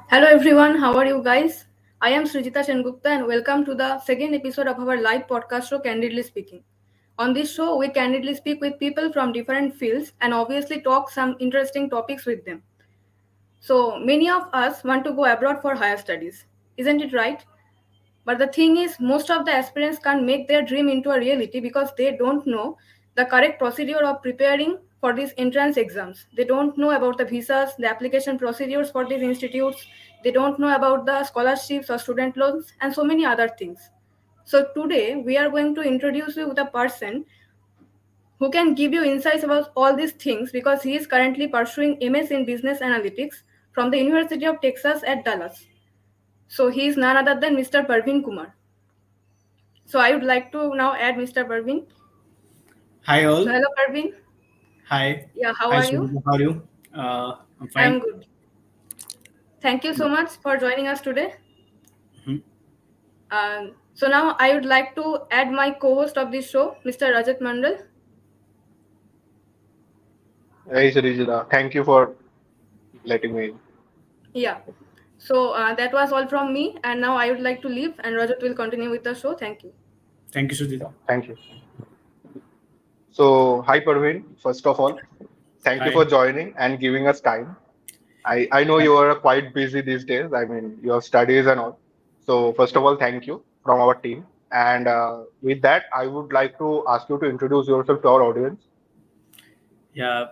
Hello everyone, how are you guys? I am Srijita Sengupta and welcome to the second episode of our live podcast show Candidly Speaking. On this show, we candidly speak with people from different fields and obviously talk some interesting topics with them. So, many of us want to go abroad for higher studies. Isn't it right? But the thing is, most of the aspirants can't make their dream into a reality because they don't know the correct procedure of preparing for these entrance exams. They don't know about the visas, the application procedures for these institutes. They don't know about the scholarships or student loans and so many other things. So today we are going to introduce you with a person who can give you insights about all these things because he is currently pursuing MS in Business Analytics from the University of Texas at Dallas. So he is none other than Mr. Parveen Kumar. So I would like to now add Mr. Parveen. Hi So all. hello Parveen. Hi. Yeah, how Hi are you? Sujit. How are you? I'm I'm fine. good. Thank you so much for joining us today. Mhm. So now I would like to add my co-host of this show, Mr. Rajat Mandal. Hey, Srijita. Thank you for letting me in. Yeah. So that was all from me, and now I would like to leave, and Rajat will continue with the show. Thank you. Thank you, Sujit. Thank you. So, hi, Parveen. First of all, thank you for Hi. joining and giving us time. I know you are quite busy these days. I mean, your studies and all. So, first of all, thank you from our team. And with that, I would like to ask you to introduce yourself to our audience. Yeah.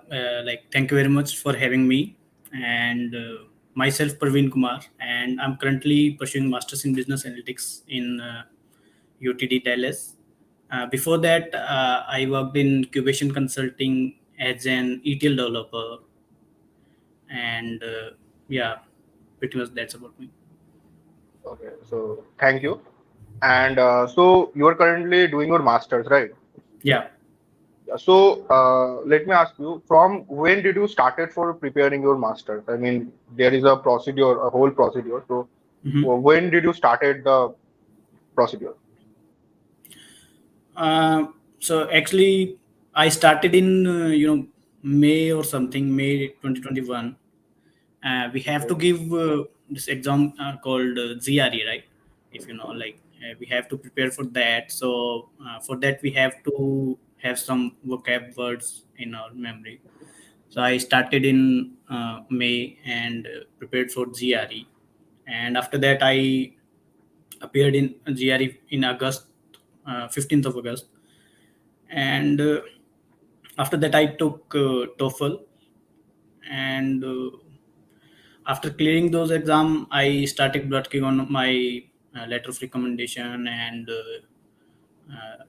Thank you very much for having me. And myself, Parveen Kumar, and I'm currently pursuing Masters in Business Analytics in UTD Dallas. Before that, I worked in incubation consulting as an ETL developer, and yeah, pretty much that's about me. Okay, so thank you. And so, you are currently doing your master's, right? Yeah. Yeah, so let me ask you, from when did you started for preparing your master's? I mean, there is a procedure, a whole procedure. So Mhm. when did you started the procedure? Uh, so actually, I started in May or something, May 2021. We have to Okay. give this exam called ZRE, right? If you know, we have to prepare for that. So for that, we have to have some vocab words in our memory. So I started in May and prepared for GRE, and after that, I appeared in GRE in August, 15th of August, and after that I took TOEFL, and after clearing those exam I started working on my letter of recommendation and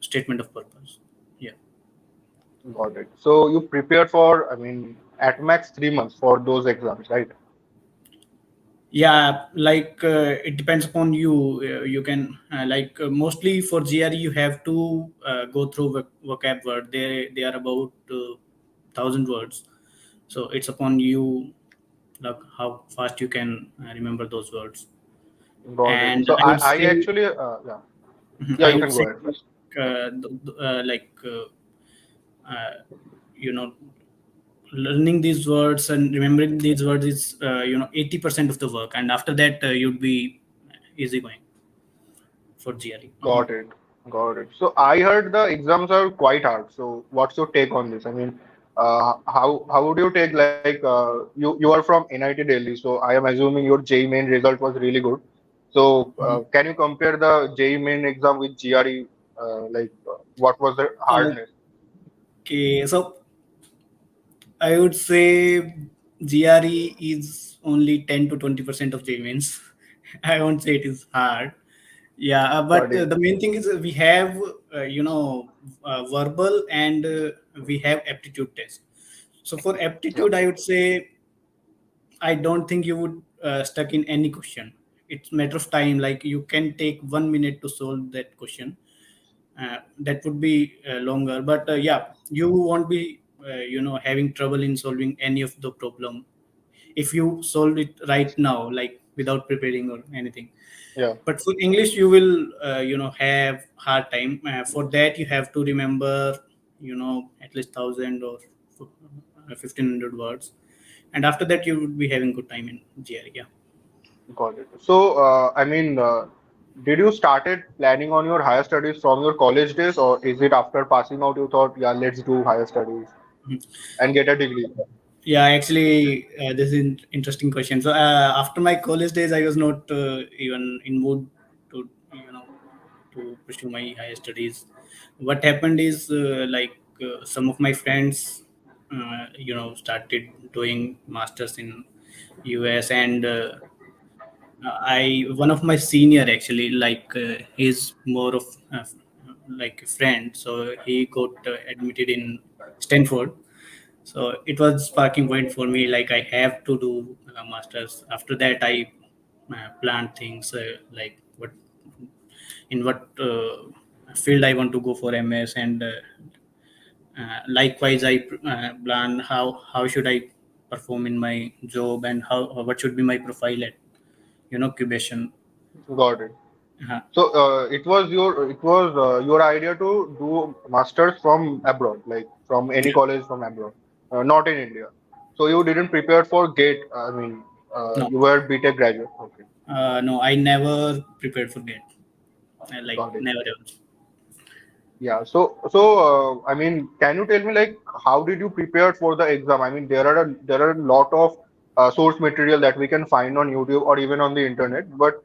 statement of purpose. Yeah. Got it. So you prepared for, I mean, at max 3 months for those exams, right? Yeah, it depends upon you. You can mostly for GRE you have to go through vocab word. They are about 1,000 words, so it's upon you, like how fast you can remember those words. Got it. And So I would I say, actually, yeah, yeah, I you would can go say, ahead first. uh, you know, learning these words and remembering these words is 80% of the work, and after that you'd be easy going for GRE. Got it. Got it. So I heard the exams are quite hard. So what's your take on this? I mean, how would you take like you are from NIT Delhi, so I am assuming your JEE main result was really good. So Mhm. can you compare the JEE main exam with GRE? What was the hardness? Okay, so I would say GRE is only 10 to 20% of JMINs. I won't say it is hard. Yeah, Got but it. the main thing is we have, verbal and we have aptitude test. So for Yeah. aptitude, I would say I don't think you would stuck in any question. It's matter of time. Like you can take 1 minute to solve that question. That would be longer, but yeah, you won't be having trouble in solving any of the problem if you solve it right now, like without preparing or anything. Yeah. But for English you will have hard time. For that you have to remember at least 1,000 or 1,500 words, and after that you would be having good time in GRE. Yeah. Got it. So, did you started planning on your higher studies from your college days, or is it after passing out you thought, yeah, let's do higher studies and get a degree? Yeah, actually, this is an interesting question. So after my college days, I was not even in mood to to pursue my higher studies. What happened is some of my friends, started doing masters in US, and I one of my senior actually he's more of like a friend, so he got admitted in Stanford. So it was sparking point for me, like I have to do masters. After that I planned things, like what in what field I want to go for MS, and likewise I plan how should I perform in my job, and how what should be my profile at cubation. Got it. uh, So, it was your idea to do masters from abroad, like from any yeah. college from abroad, not in India. So you didn't prepare for GATE. No, You were B.TECH graduate. Okay, no, I never prepared for that. Like got it. never ever. Yeah. Can you tell me like how did you prepare for the exam? I mean, there are a lot of source material that we can find on YouTube or even on the internet. But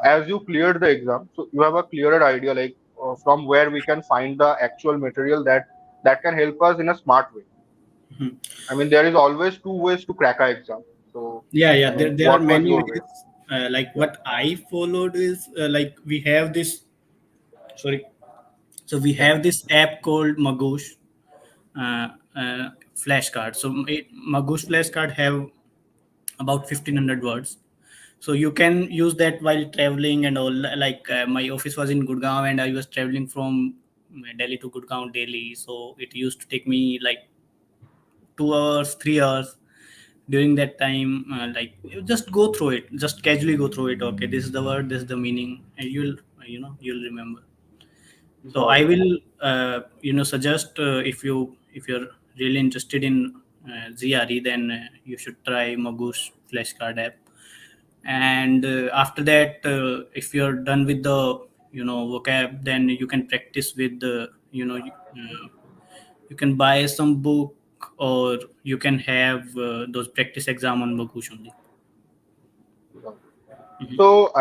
as you cleared the exam, so you have a clearer idea like from where we can find the actual material that can help us in a smart way. Mhm. I mean, there is always two ways to crack a exam. So, Yeah, I yeah. mean, There are what was many your way? ways. Like what I followed is like we have this. Sorry. So we Yeah. have this app called Magoosh flashcard. So Magoosh flashcard have about 1,500 words. So you can use that while traveling and all. Like my office was in Gurgaon, and I was traveling from Delhi to Gurgaon daily. So it used to take me like 2 hours, 3 hours during that time. Like you just go through it, just casually go through it. Okay, this is the word, this is the meaning, and you'll remember. So Got I it. will suggest, if you're really interested in ZRE, then you should try Magoo's flashcard app. And after that, if you're done with the vocab, then you can practice with the you can buy some book, or you can have those practice exam on Magoosh only. Got it. Mhm. So,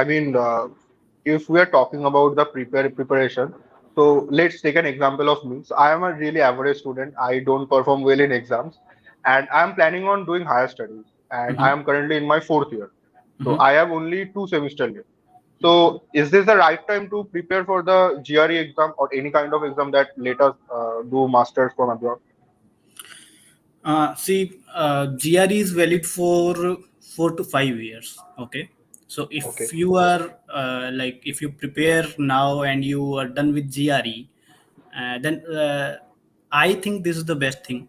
if we are talking about the preparation, so let's take an example of me. So, I am a really average student. I don't perform well in exams, and I am planning on doing higher studies. And I Mhm. am currently in my fourth year. So, Mhm. I have only two semesters left. So, is this the right time to prepare for the GRE exam or any kind of exam that let us do masters from abroad? GRE is valid for 4 to 5 years. Okay, so Okay. if you are if you prepare now and you are done with GRE, then I think this is the best thing.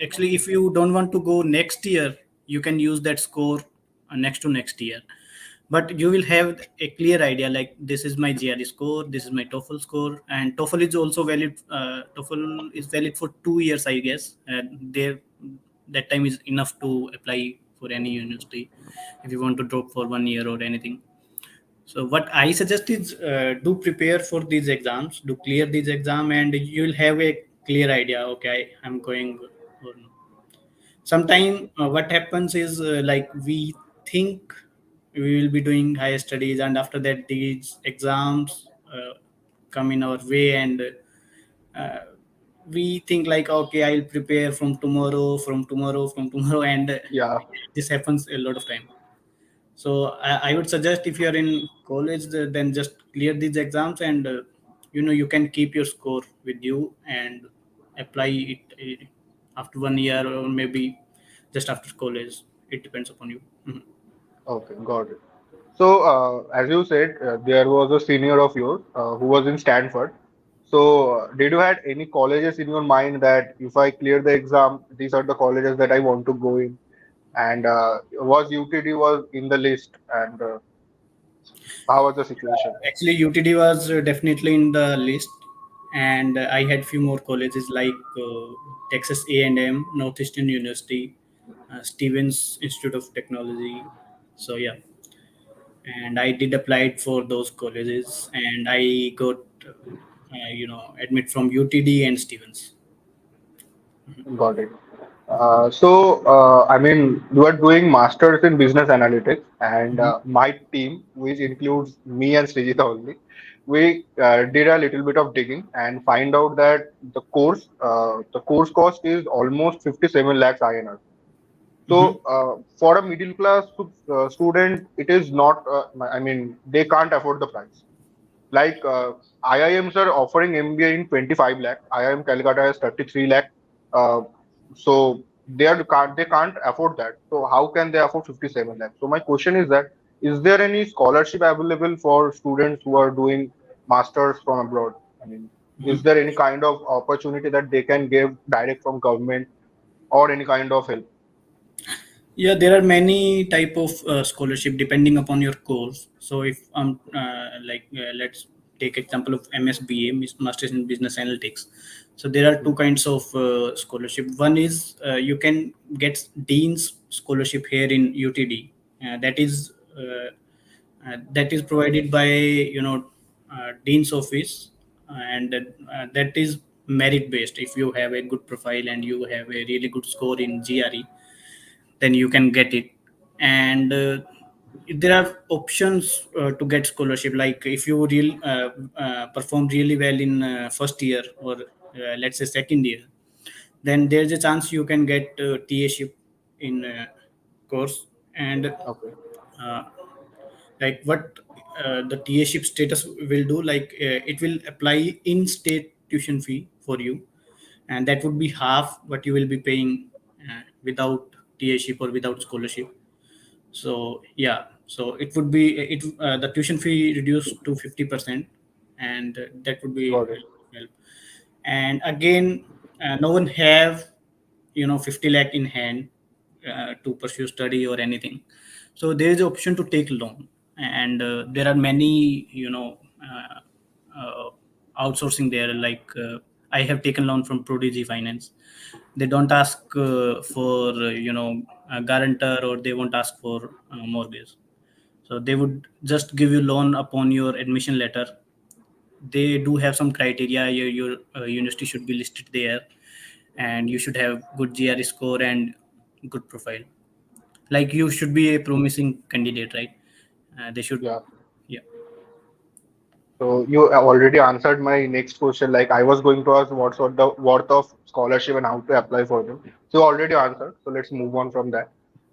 Actually, if you don't want to go next year, you can use that score next to next year. But you will have a clear idea, like this is my GRE score, this is my TOEFL score, and TOEFL is also valid. TOEFL is valid for 2 years, I guess. There, that time is enough to apply for any university if you want to drop for 1 year or anything. So what I suggest is do prepare for these exams, do clear these exam, and you'll have a clear idea. Okay, I'm going or no. Sometime what happens is we think we will be doing higher studies, and after that these exams come in our way, and uh, we think like, okay, I'll prepare from tomorrow, and Yeah. this happens a lot of time. So I would suggest, if you're in college, then just clear these exams, and you can keep your score with you and apply it after 1 year, or maybe just after college. It depends upon you. Mhm. Okay. Got it. So, as you said, there was a senior of yours who was in Stanford. So, did you had any colleges in your mind that if I clear the exam, these are the colleges that I want to go in? And was UTD was in the list? And how was the situation? Actually, UTD was definitely in the list, and I had few more colleges like Texas A&M, Northeastern University, Stevens Institute of Technology. So yeah. and I did applied for those colleges, and I got admit from UTD and Stevens. Got it. I mean, you are doing masters in business analytics, and Mhm. my team, which includes me and Srijita only, we did a little bit of digging and find out that the course cost is almost 57 lakhs INR. Mhm. So, for a middle class student, it is not. I mean, they can't afford the price. Like IIMs are offering MBA in 25 lakh. IIM Calcutta has 33 lakh. Uh, so they can't afford that. So how can they afford 57 lakh? So my question is that is there any scholarship available for students who are doing masters from abroad? I mean, is Mhm. there any kind of opportunity that they can give direct from government or any kind of help? Yeah, there are many type of scholarship depending upon your course. So if let's take example of MSBA, Masters in Business Analytics. So there are two kinds of scholarship. One is you can get Dean's scholarship here in UTD. That is provided by Dean's office, and that is merit based. If you have a good profile and you have a really good score in GRE, then you can get it. And there are options to get scholarship, like if you perform really well in first year, or let's say second year, then there's a chance you can get TA ship in course. And Okay, uh, like what the TA ship status will do, like it will apply in state tuition fee for you, and that would be half what you will be paying without TA ship or without scholarship. So yeah, so it would be the tuition fee reduced to 50%, and that would be got it. help. And again, no one have 50 lakh in hand to pursue study or anything. So there is an option to take loan, and there are many outsourcing there, like I have taken loan from Prodigy Finance. They don't ask for a guarantor, or they won't ask for mortgage. So they would just give you loan upon your admission letter. They do have some criteria. Your university should be listed there, and you should have good GRE score and good profile. Like you should be a promising candidate, right? They should. Yeah. Yeah. So you have already answered my next question. Like I was going to ask what sort the worth of scholarship and how to apply for them. So you already answered. So let's move on from that.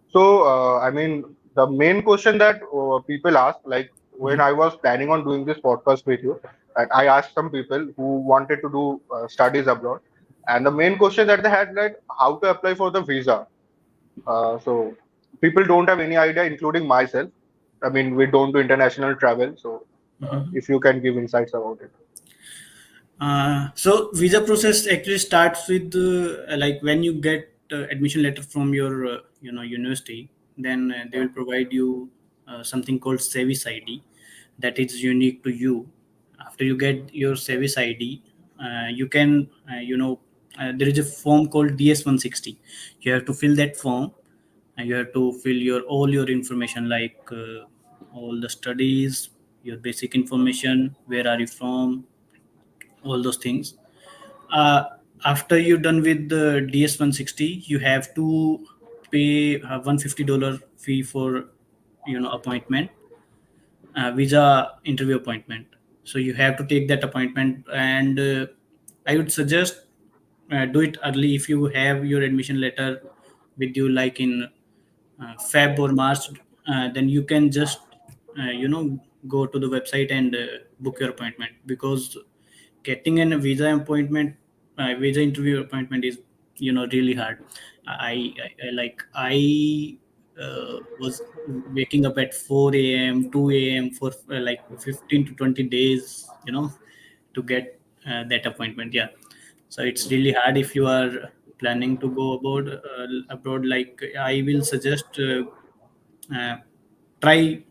So I mean, the main question that people ask, like when Mhm. I was planning on doing this podcast with you, and I asked some people who wanted to do studies abroad, and the main question that they had, like how to apply for the visa. So people don't have any idea, including myself. I mean, we don't do international travel, so Mhm. if you can give insights about it. So visa process actually starts with like when you get admission letter from your university, then they Yeah. will provide you something called service ID, that is unique to you. After you get your service ID, you can there is a form called DS-160. You have to fill that form, and you have to fill your all your information, like all the studies, your basic information, where are you from, all those things. uh, After you're done with the DS-160, you have to pay $150 fee for appointment, visa interview appointment. So you have to take that appointment, and I would suggest do it early. If you have your admission letter with you, like in Feb or March, then you can just go to the website and book your appointment, because getting a visa interview appointment is really hard. I was waking up at 4 a.m., 2 a.m. for like 15 to 20 days, to get that appointment. Yeah, so it's really hard if you are planning to go abroad. Like I will suggest uh, try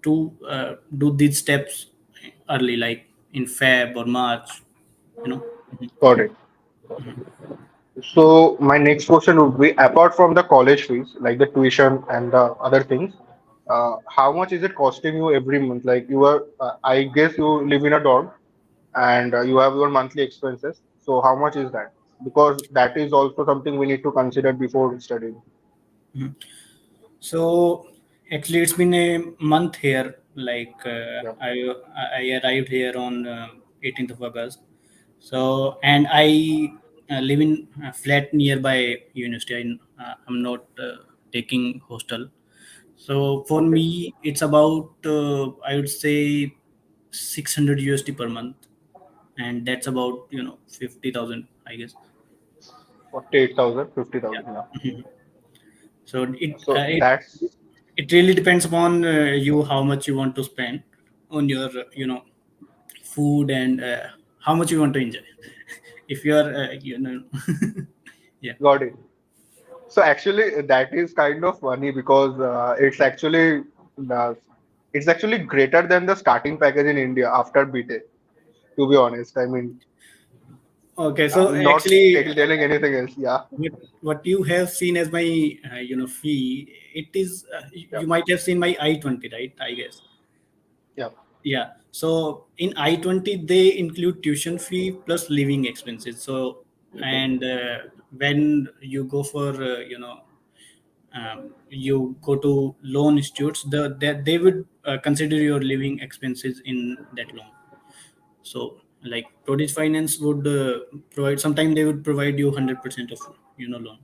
to do these steps early, like in Feb or March, you know. Mhm. Got it. So my next question would be, apart from the college fees, like the tuition and the other things, how much is it costing you every month? Like you are, I guess you live in a dorm and you have your monthly expenses. So how much is that? Because that is also something we need to consider before studying. Mhm. So actually, it's been a month here. Like Yeah. I arrived here on 18th of August. So and I live in a flat nearby university. I'm not taking hostel. So for Okay. me, it's about I would say 600 USD per month, and that's about 50,000, I guess. 48,000, 50,000. Yeah. Yeah. So So that's it really depends upon you how much you want to spend on your food and how much you want to enjoy. If you are yeah. got it. So actually, that is kind of funny because uh, it's actually greater than the starting package in India after B.TECH. To be honest, I mean, Okay, so I'm not actually, telling anything else. Yeah. what you have seen as my fee, it is Yeah. you might have seen my I-20, right? I guess. Yeah. Yeah. So in I-20 they include tuition fee plus living expenses. So Okay. and when you go for you go to loan institutes, they would consider your living expenses in that loan. So like Produce Finance would provide. Sometimes they would provide you 100% of loan.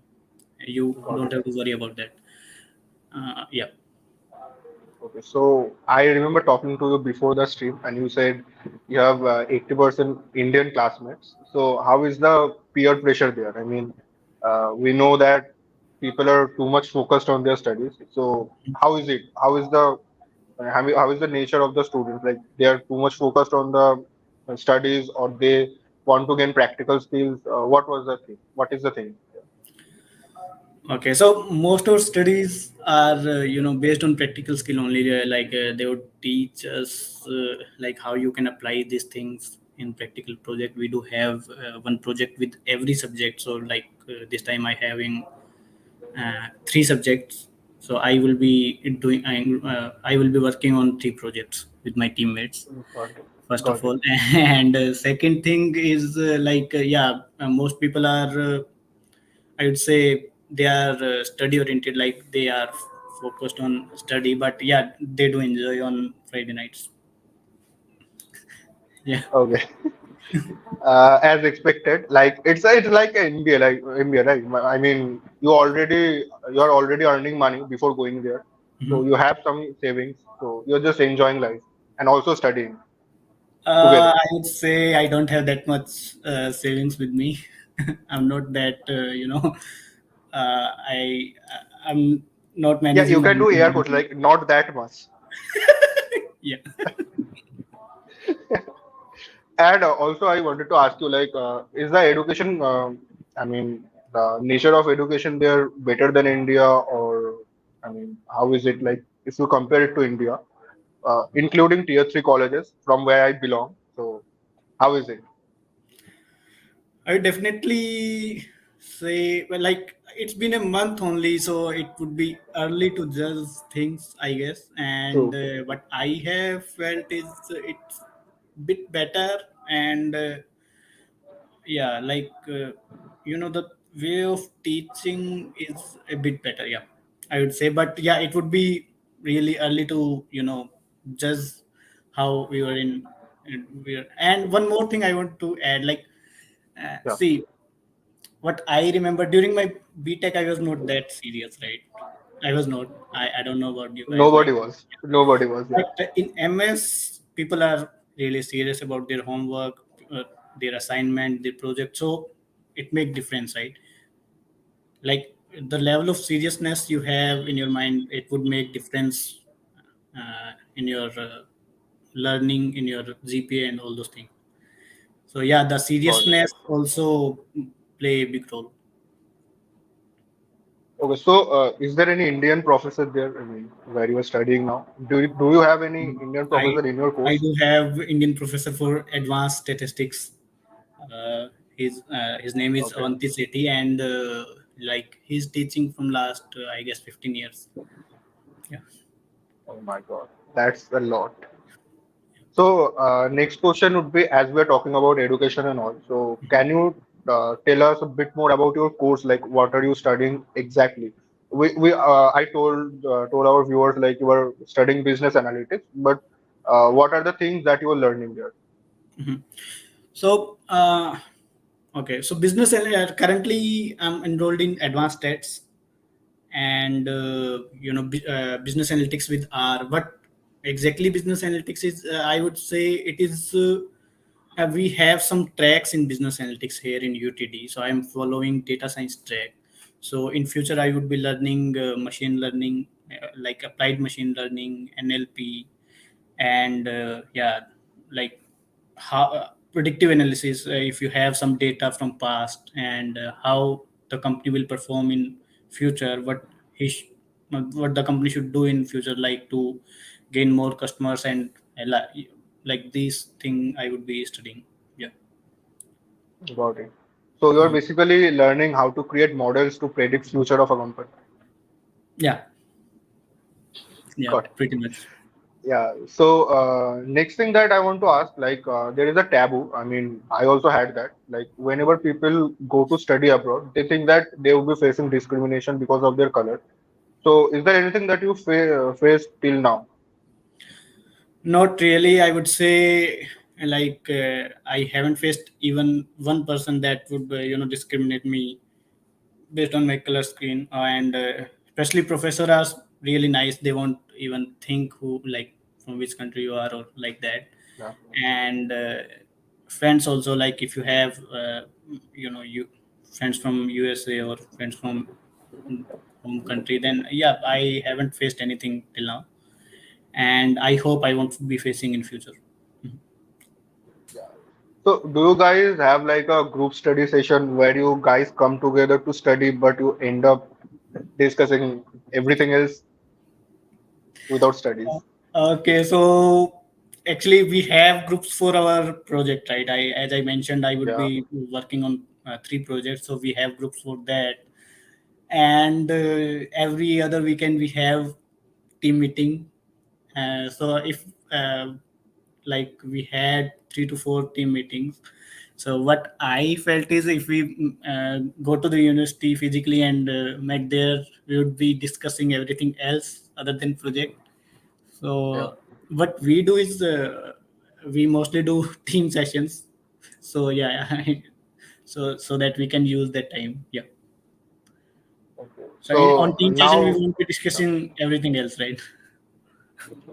You Got don't it. have to worry about that. Yeah. Okay, so I remember talking to you before the stream, and you said you have 80% Indian classmates. So how is the peer pressure there? I mean, we know that people are too much focused on their studies. So how is it? How is the nature of the students? Like they are too much focused on the studies, or they want to gain practical skills? What was the thing? What is the thing? Okay, so most of studies are based on practical skill only. Like they would teach us like how you can apply these things in practical project. We do have one project with every subject. So like this time I having three subjects. So I will be working on three projects with my teammates Got it. first of Got it. all. And second thing is most people are I would say they are study oriented, like they are focused on study, but yeah, they do enjoy on Friday nights. Yeah. Okay. As expected. Like it's like India, right? I mean, you are already earning money before going there, so Mhm. you have some savings, so you're just enjoying life and also studying together. I would say I don't have that much savings with me. I'm not that I'm not Yeah, you managing can do air my quotes, like not that much. yeah. And also, I wanted to ask you, like, is the education, I mean, the nature of education there better than India, or I mean, how is it like if you compare it to India? Including tier three colleges from where I belong. So how is it? I would definitely say, well, like it's been a month only, so it would be early to judge things, I guess. And True. what I have felt is it's bit better, and yeah, like the way of teaching is a bit better. Yeah, I would say, but yeah, it would be really early to judge how we were And one more thing I want to add, like, Yeah. see what I remember during my B.TECH, I was not that serious, right? I was not. I don't know about you guys. Nobody Like, was. Nobody was. Yeah. but in MS, people are really serious about their homework, their assignment, their project. So it make difference, right? Like the level of seriousness you have in your mind, it would make difference in your learning, in your GPA, and all those things. So yeah, the Got it. seriousness also play a big role. Okay. So is there any Indian professor there? I mean, where you are studying now? Do you have any Indian I professor in your I course? do have Indian professor for advanced statistics. His name is Okay. Avanti Sethi, and like he's teaching from last I guess 15 years. Yeah. Oh my God, that's a lot. So, next question would be, as we're talking about education and all, so can you tell us a bit more about your course? Like, what are you studying exactly? I told our viewers like you were studying business analytics, but what are the things that you are learning there? Mhm. So, okay, so currently I'm enrolled in advanced stats and business analytics with R. What exactly business analytics is? I would say it is. We have some tracks in business analytics here in UTD. So I'm following data science track. So in future I would be learning machine learning, like applied machine learning, NLP, and like how predictive analysis. If you have some data from past and how the company will perform in future, what the company should do in future, like to gain more customers and like this thing I would be studying. Yeah. Got it. So you're Mhm. basically learning how to create models to predict future of a company. Yeah. Yeah, Got it. pretty much. Yeah. So next thing that I want to ask, like there is a taboo. I mean, I also had that. Like whenever people go to study abroad, they think that they will be facing discrimination because of their color. So is there anything that you faced till now? Not really, I would say. Like I haven't faced even one person that would discriminate me based on my color screen, and especially professors are really nice. They won't even think who, like, from which country you are or like that. Yeah. And friends also, like if you have you friends from USA or friends from home country, then yeah, I haven't faced anything till now, and I hope I won't be facing in future. Mhm. Yeah. So do you guys have like a group study session where you guys come together to study, but you end up discussing everything else without studies? Okay, so actually we have groups for our project, right? As I mentioned, I would Yeah. be working on three projects, so we have groups for that. And every other weekend we have team meeting. So if like we had 3 to 4 team meetings. So what I felt is if we go to the university physically and met there, we would be discussing everything else other than project. Yeah. So what we do is we mostly do team sessions. So yeah, so that we can use that time. Yeah. Okay. So on So team session we now, won't be yeah, discussing everything else, right?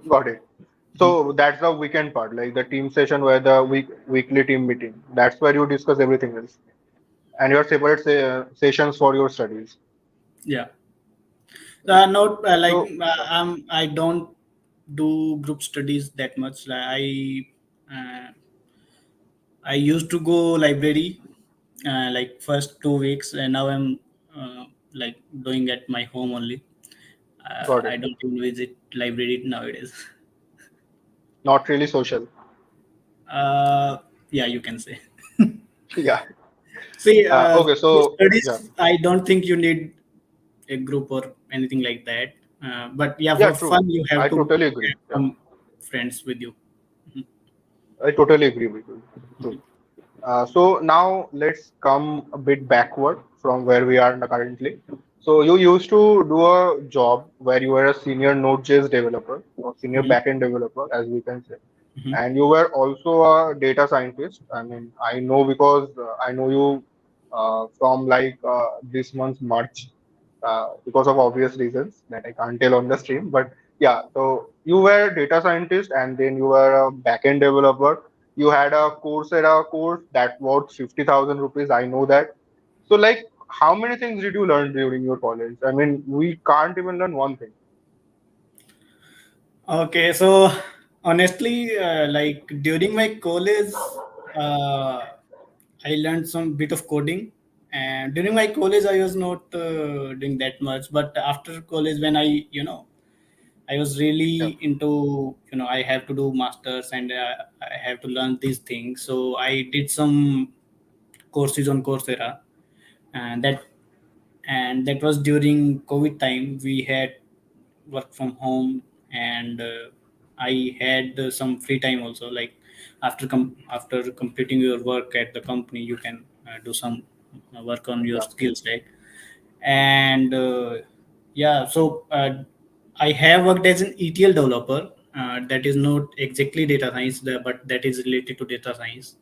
got it. So that's the weekend part, like the team session where the weekly team meeting. That's where you discuss everything else, and your separate sessions for your studies. Yeah. Not like So I don't do group studies that much. I used to go library like first 2 weeks, and now I'm like doing at my home only. got I it. don't even visit library nowadays. Not really social. Yeah, you can say. Yeah. See, Okay. for So yeah, studies, I don't think you need a group or anything like that. But yeah, yeah, for true. fun, you I have to totally agree. have Yeah, some friends with you. Mhm. I totally agree with you. True. So now let's come a bit backward from where we are currently. So you used to do a job where you were a senior Node.js developer or senior Mhm. backend developer, as we can say, Mhm. and you were also a data scientist. I mean, I know because I know you from like this month's March because of obvious reasons that I can't tell on the stream. But yeah, so you were a data scientist and then you were a backend developer. You had a Coursera course that was 50,000 rupees. I know that. So like, how many things did you learn during your college? I mean, we can't even learn one thing. Okay, so honestly, like during my college, uh, I learned some bit of coding, and during my college, I was not doing that much. But after college, when I was Yeah. really into, I have to do masters and I have to learn these things. So I did some courses on Coursera, and that was during COVID time. We had work from home, and I had some free time also. Like after completing your work at the company, you can do some work on your Yeah. skills, right? And yeah, so I have worked as an ETL developer. That is not exactly data science, but that is related to data science.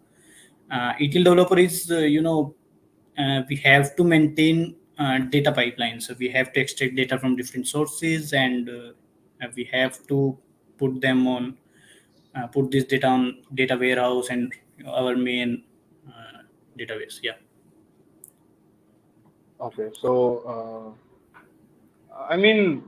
ETL developer is, we have to maintain data pipelines. So we have to extract data from different sources, and we have to put them on, put this data on data warehouse and our main database. Yeah. Okay. So, I mean,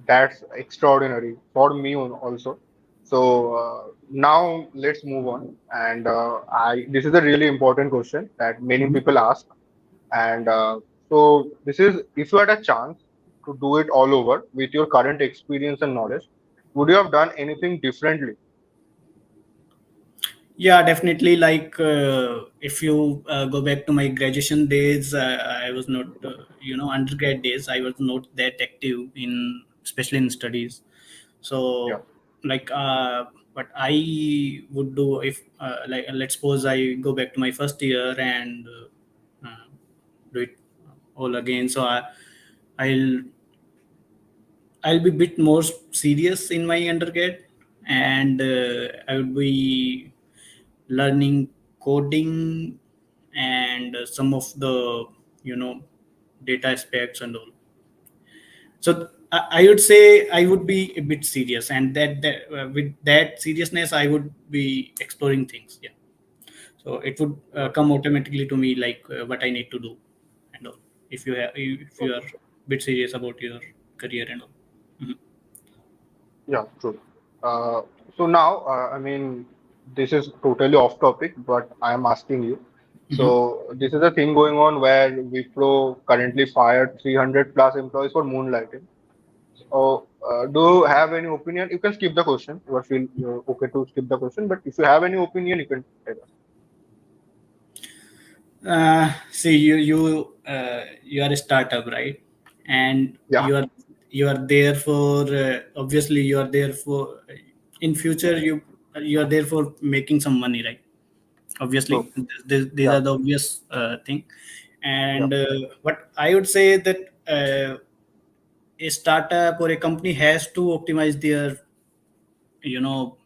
that's extraordinary for me also. So now let's move on. And I this is a really important question that many Mhm. people ask. And so this is if you had a chance to do it all over with your current experience and knowledge, would you have done anything differently? Yeah, definitely. Like if you go back to my graduation days, I was not, undergrad days, I was not that active in, especially in studies. Yeah. So, like, what I would do if, like, let's suppose I go back to my first year and do it all again. So I'll I'll be a bit more serious in my undergrad, and I would be learning coding and some of the, you know data aspects and all. So I would say I would be a bit serious, and that with that seriousness I would be exploring things. Yeah. So it would come automatically to me, like what I need to do and all. If you are Okay. a bit serious about your career and all. Mhm. Yeah, true. Uh, so now, I mean, this is totally off topic, but I am asking you. Mhm. So this is a thing going on where Wipro currently fired 300 plus employees for moonlighting. So do you have any opinion? You can skip the question. You feel you're okay to skip the question, but if you have any opinion, you can tell us. See, you are a startup, right? And Yeah, you are there for, obviously you are there for, in future you are there for making some money, right? true. Obviously, these Yeah, are the obvious thing. yeah, And what I would say that a startup or a company has to optimize their, you know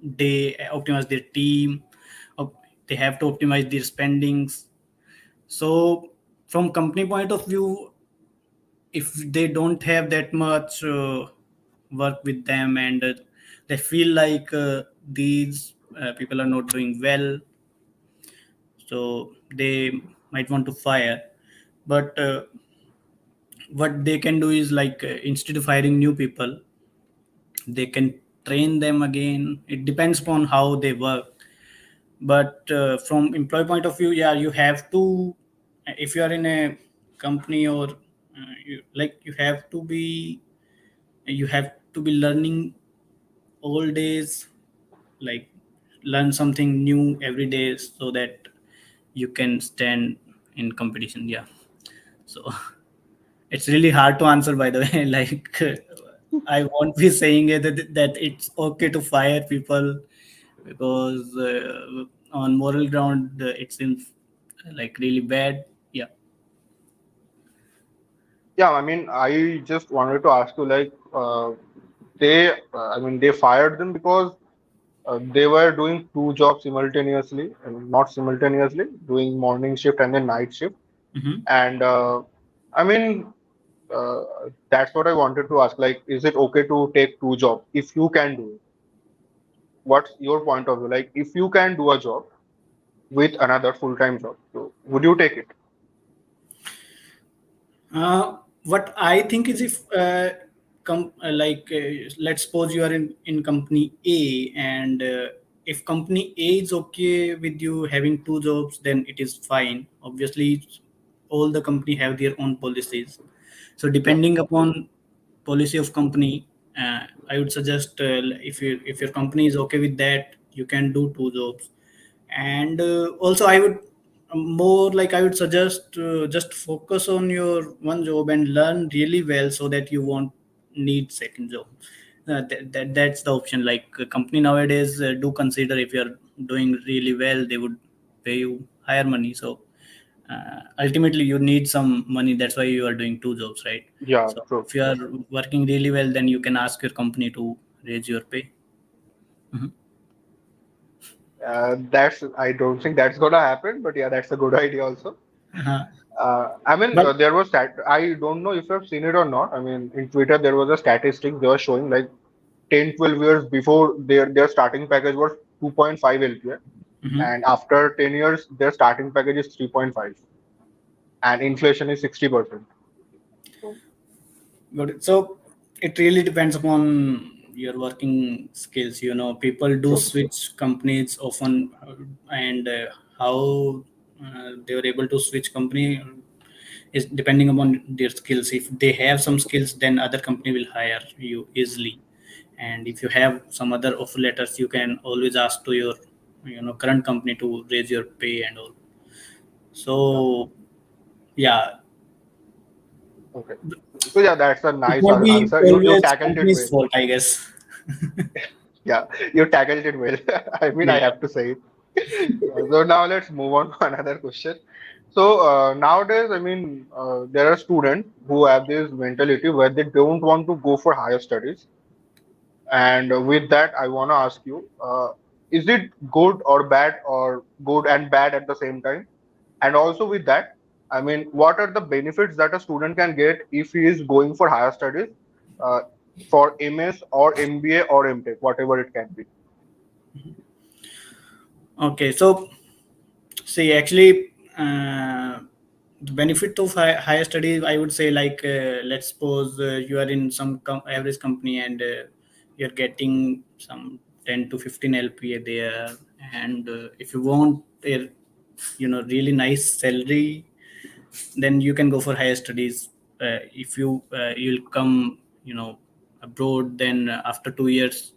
they optimize their team. They have to optimize their spendings. So from company point of view, if they don't have that much work with them, and they feel like these people are not doing well, so they might want to fire. But what they can do is, like, instead of hiring new people, they can train them again. It depends upon how they work. But from employee point of view, yeah, you have to, if you are in a company, or you have to be learning all days, like learn something new every day, so that you can stand in competition. Yeah. So it's really hard to answer, by the way. Like, I won't be saying it that it's okay to fire people, because on moral ground it seems like really bad. Yeah. yeah. I mean, I just wanted to ask you, like, they, I mean, they fired them because they were doing two jobs simultaneously, and not simultaneously, doing morning shift and then night shift. Hmm. And I mean, uh, that's what I wanted to ask. Like, is it okay to take two jobs if you can do it? What's your point of view? Like, if you can do a job with another full-time job, so would you take it? What I think is, if let's suppose you are in company A, and if company A is okay with you having two jobs, then it is fine. Obviously, all the company have their own policies. So Yeah. depending upon policy of company, I would suggest, if your company is okay with that, you can do two jobs. And also I would, more like I would suggest, just focus on your one job and learn really well, so that you won't need second job. That's the option. Like a company nowadays do consider if you're doing really well, they would pay you higher money. So ultimately, you need some money. That's why you are doing two jobs, right? Yeah, So true, if you are true. working really well, then you can ask your company to raise your pay. Mhm. That's I don't think that's gonna happen, but yeah, that's a good idea also. Uh-huh. I mean, But there was stat. I don't know if you've seen it or not. I mean, in Twitter there was a statistic they were showing like 10, 12 years before their starting package was 2.5 LPA, mhm. and after 10 years their starting package is 3.5, and inflation is 60%. So Got it. So it really depends upon your working skills. You know, people do true. switch companies often, and how they were able to switch company is depending upon their skills. If they have some skills, then other company will hire you easily. And if you have some other offer letters, you can always ask to your current company to raise your pay and all. Yeah. So yeah, Okay. So yeah, that's a it nice won't be answer. You always tackled it company's well. fault, I guess. Yeah, you tackled it well. I mean, I Yeah. have to say it. So now let's move on to another question. So nowadays, I mean, there are students who have this mentality where they don't want to go for higher studies. And with that, I want to ask you, is it good or bad or good and bad at the same time? And also with that, I mean, what are the benefits that a student can get if he is going for higher studies, uh, for MS or MBA or MTech, whatever it can be? Okay, so see, actually, the benefit of higher studies, I would say, like, let's suppose you are in some average company and you're getting some 10 to 15 LPA there, and if you want a really nice salary, then you can go for higher studies. If you'll come abroad, then after 2 years,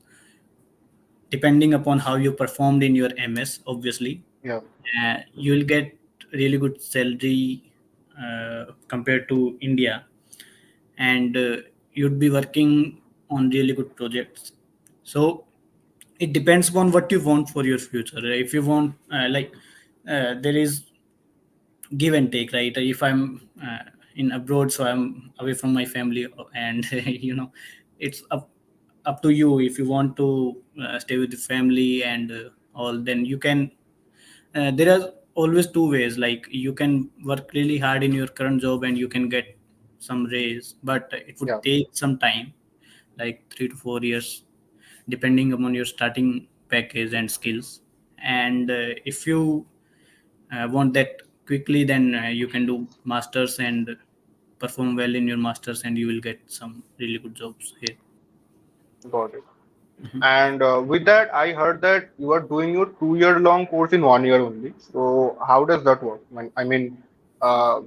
depending upon how you performed in your MS, obviously, Yeah, you'll get really good salary compared to India, and you'd be working on really good projects. So it depends upon what you want for your future. If you want, there is give and take, right? If I'm in abroad, so I'm away from my family, and it's up to you. If you want to stay with the family and all, then you can. There are always two ways. Like, you can work really hard in your current job and you can get some raise, but it would yeah, take some time, like 3 to 4 years, depending upon your starting package and skills. And if you want that quickly, then you can do masters and perform well in your masters, and you will get some really good jobs here. got it. And with that, I heard that you are doing your 2 year long course in 1 year only. So how does that work? I mean, uh,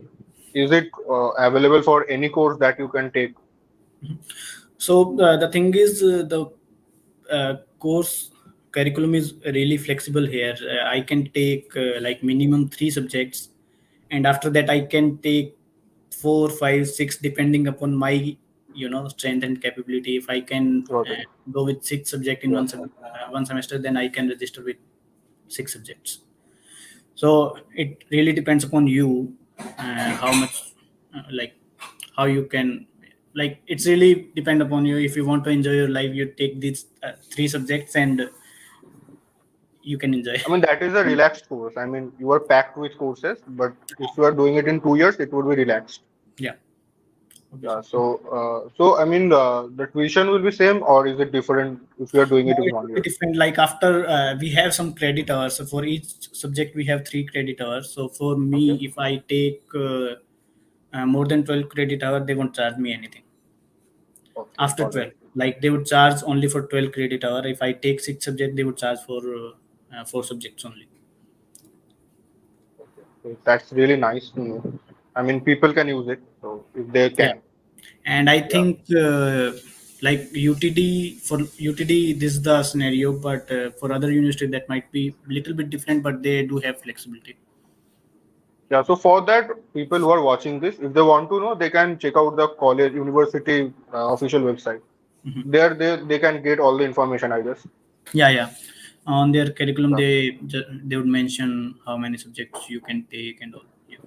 is it available for any course that you can take? So the thing is, the course curriculum is really flexible here. I can take like minimum 3 subjects, and after that I can take 4, 5, 6, depending upon my strength and capability. If I can Got it. go with 6 subject in Yeah. one semester, then I can register with 6 subjects. So it really depends upon you, how much, like, how you can, like, it's really depend upon you. If you want to enjoy your life, you take these 3 subjects and you can enjoy. I mean, that is a relaxed course. I mean, you are packed with courses, but if you are doing it in 2 years, it would be relaxed. Yeah, Yeah. obviously. So I mean, the tuition will be same, or is it different if you are doing No, it in it one will be year? different. Like, after we have some credit hours. So for each subject we have 3 credit hours. So for me, Okay. if I take more than 12 credit hour, they won't charge me anything Okay. after Got it. 12. Like, they would charge only for 12 credit hour. If I take 6 subject, they would charge for 4 subjects only. Okay. So that's really nice to know. I mean, people can use it, so if they Yeah. can. And I Yeah. think like UTD, for UTD this is the scenario, but for other university that might be a little bit different, but they do have flexibility. Yeah, so for that, people who are watching this, if they want to know, they can check out the college university official website. Mhm. There, they can get all the information, I guess. Yeah, yeah. On their curriculum, Yeah, they would mention how many subjects you can take and all. Yeah.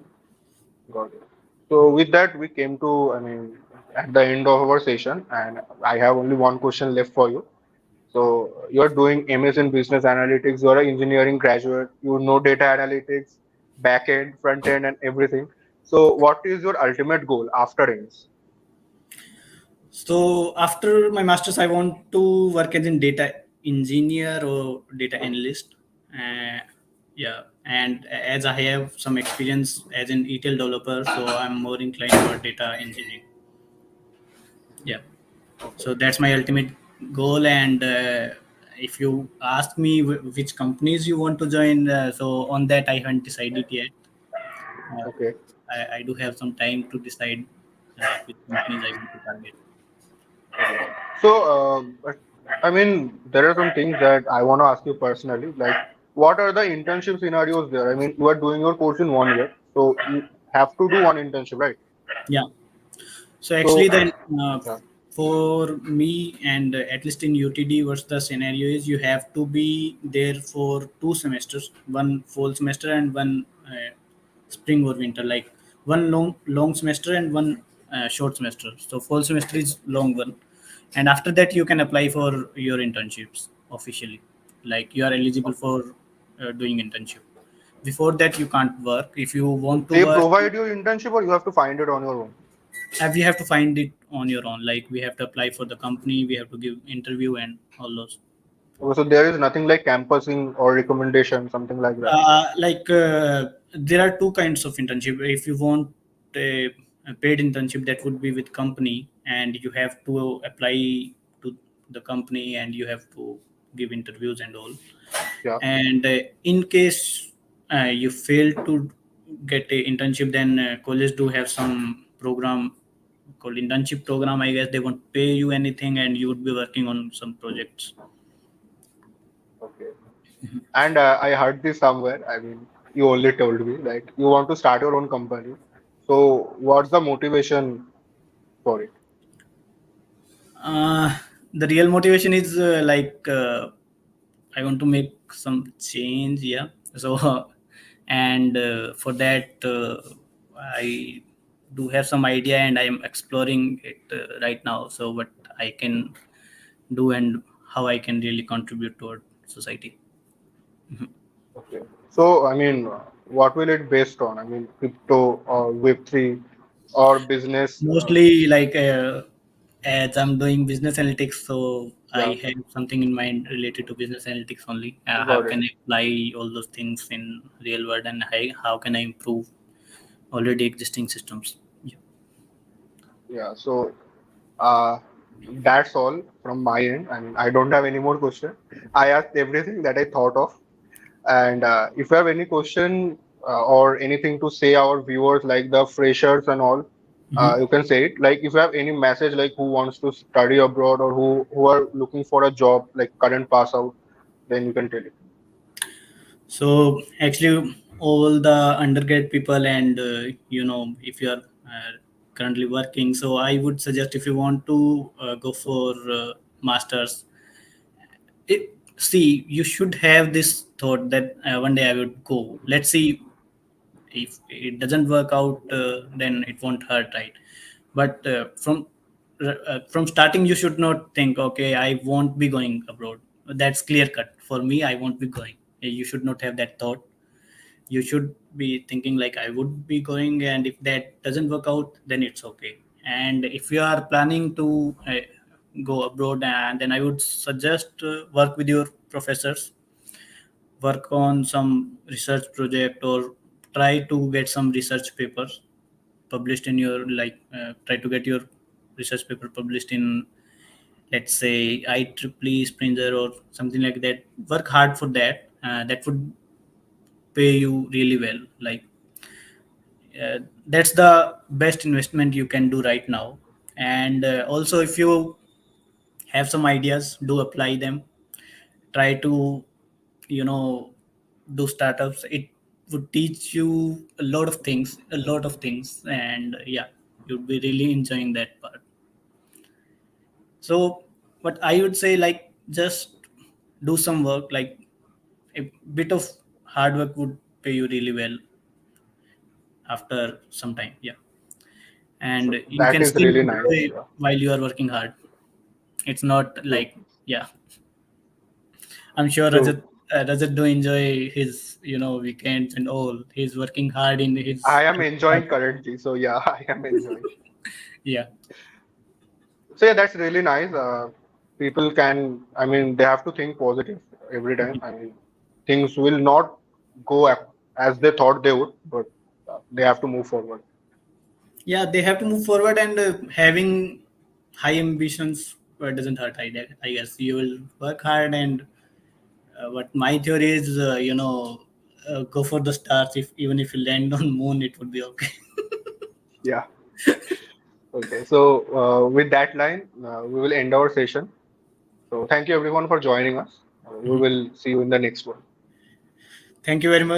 got it. So with that, we came to, I mean, at the end of our session, and I have only one question left for you. So you're doing MS in business analytics, you're an engineering graduate, you know data analytics, back end, front end, and everything. So what is your ultimate goal after MS? So after my masters, I want to work as a data engineer or data analyst. Uh, yeah, and as I have some experience as an ETL developer, so I'm more inclined for data engineering. Yeah, Okay. so that's my ultimate goal. And if you ask me which companies you want to join, so on that I haven't decided yet. Uh, Okay. I do have some time to decide which companies I want to target. Okay. So, but, I mean, there are some things that I want to ask you personally. Like, what are the internship scenarios there? I mean, you are doing your course in 1 year, so you have to do one internship, right? Yeah. So actually, So, then yeah, for me and at least in UTD, what's the scenario is you have to be there for 2 semesters, one fall semester and one spring or winter, like one long semester and one short semester. So fall semester is long one, and after that you can apply for your internships officially, like you are eligible for doing internship. Before that, you can't work. If you so want to they work, provide you internship, or you have to find it on your own. we have to find it on your own, like we have to apply for the company, we have to give interview and all those. Okay, so there is nothing like campusing or recommendation, something like that. There are two kinds of internship. If you want a paid internship, that would be with company, and you have to apply to the company and you have to give interviews and all. Yeah. And in case you fail to get a internship, then college do have some program called internship program, I guess. They won't pay you anything and you would be working on some projects. Okay. And I heard this somewhere. I mean, you only told me like you want to start your own company. So, what's the motivation for it? uh, the real motivation is I want to make some change. Yeah. So and for that I do have some idea and I am exploring it right now, so what I can do and how I can really contribute toward society. Okay. So, I mean, what will it based on? I mean, crypto or Web3 or business? Mostly like as I'm doing business analytics, so Yeah, I have something in mind related to business analytics only. How got it. can I apply all those things in real world, and how can I improve already existing systems? Yeah. Yeah. So, uh, that's all from my end. I mean, I don't have any more question. I asked everything that I thought of. And if you have any question or anything to say our viewers, like the freshers and all, Mhm. you can say it. Like if you have any message, like who wants to study abroad or who are looking for a job, like current pass out, then you can tell it. So actually, all the undergrad people and if you are currently working, so I would suggest if you want to go for masters, see, you should have this thought that one day I would go. Let's see, if it doesn't work out, then it won't hurt, right? But from starting, you should not think, okay, I won't be going abroad. That's clear cut for me. I won't be going. You should not have that thought. You should be thinking like I would be going, and if that doesn't work out, then it's okay. And if you are planning to go abroad, and then I would suggest work with your professors, work on some research project, or try to get some research papers published in your, like try to get your research paper published in, let's say, IEEE Springer or something like that. Work hard for that. That would pay you really well. Like that's the best investment you can do right now. And also, if you have some ideas, do apply them. Try to, you know do startups. It would teach you a lot of things, and yeah, you'd be really enjoying that part. So, what I would say, like, just do some work, like a bit of hard work would pay you really well after some time. Yeah, and So you that can is still really nice. enjoy Yeah. while you are working hard. It's not So like, yeah, I'm sure so Rajat do enjoy his, weekends and all. He's working hard in his. I am enjoying currently. So yeah, I am enjoying. Yeah, So yeah, that's really nice. People can, I mean, they have to think positive every time. I mean, things will not go as they thought they would, but they have to move forward. yeah. They have to move forward, and having high ambitions doesn't hurt. I guess you will work hard, and what my theory is, go for the stars. If even if you land on moon, it would be okay. Yeah. Okay. So with that line, we will end our session. So thank you everyone for joining us. We will see you in the next one. Thank you very much.